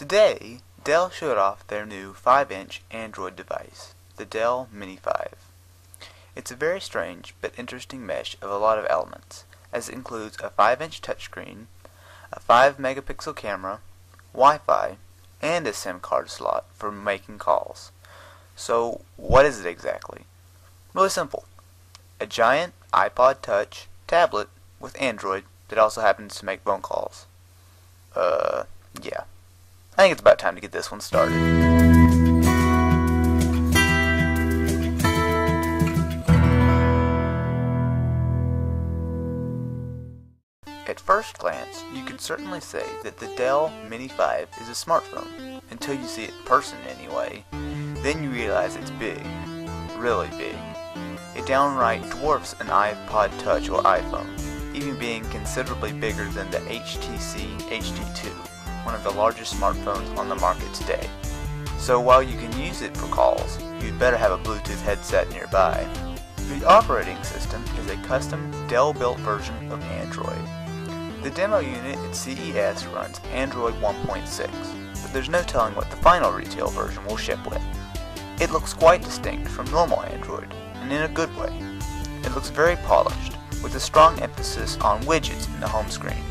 Today, Dell showed off their new 5-inch Android device, the Dell Mini 5. It's a very strange but interesting mesh of a lot of elements, as it includes a 5-inch touchscreen, a 5-megapixel camera, Wi-Fi, and a SIM card slot for making calls. So, what is it exactly? Really simple. A giant iPod Touch tablet with Android that also happens to make phone calls. Yeah. I think it's about time to get this one started. At first glance, you could certainly say that the Dell Mini 5 is a smartphone, until you see it in person anyway. Then you realize it's big. Really big. It downright dwarfs an iPod Touch or iPhone, even being considerably bigger than the HTC HD2, one of the largest smartphones on the market today. So while you can use it for calls, you'd better have a Bluetooth headset nearby. The operating system is a custom Dell-built version of Android. The demo unit at CES runs Android 1.6, but there's no telling what the final retail version will ship with. It looks quite distinct from normal Android, and in a good way. It looks very polished, with a strong emphasis on widgets in the home screen.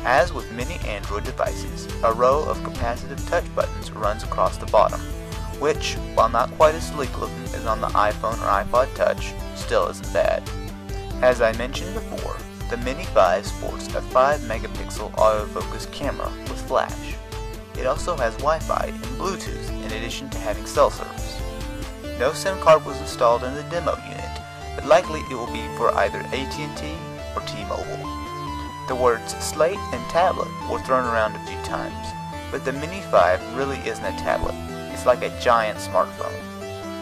As with many Android devices, a row of capacitive touch buttons runs across the bottom, which, while not quite as sleek looking as on the iPhone or iPod Touch, still isn't bad. As I mentioned before, the Mini 5 sports a 5-megapixel autofocus camera with flash. It also has Wi-Fi and Bluetooth in addition to having cell service. No SIM card was installed in the demo unit, but likely it will be for either AT&T or T-Mobile. The words slate and tablet were thrown around a few times, but the Mini 5 really isn't a tablet. It's like a giant smartphone,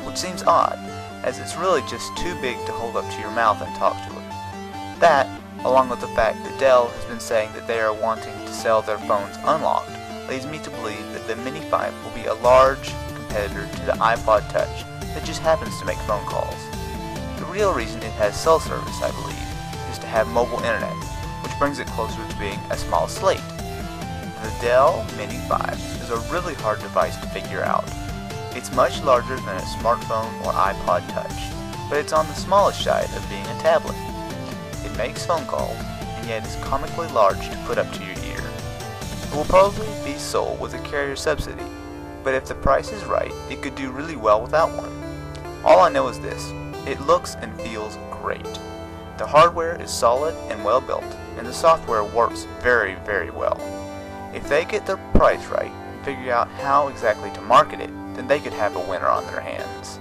which seems odd, as it's really just too big to hold up to your mouth and talk to it. That, along with the fact that Dell has been saying that they are wanting to sell their phones unlocked, leads me to believe that the Mini 5 will be a large competitor to the iPod Touch that just happens to make phone calls. The real reason it has cell service, I believe, is to have mobile internet, which brings it closer to being a small slate. The Dell Mini 5 is a really hard device to figure out. It's much larger than a smartphone or iPod Touch, but it's on the smallest side of being a tablet. It makes phone calls, and yet is comically large to put up to your ear. It will probably be sold with a carrier subsidy, but if the price is right, it could do really well without one. All I know is this: it looks and feels great. The hardware is solid and well built, and the software works very, very well. If they get their price right and figure out how exactly to market it, then they could have a winner on their hands.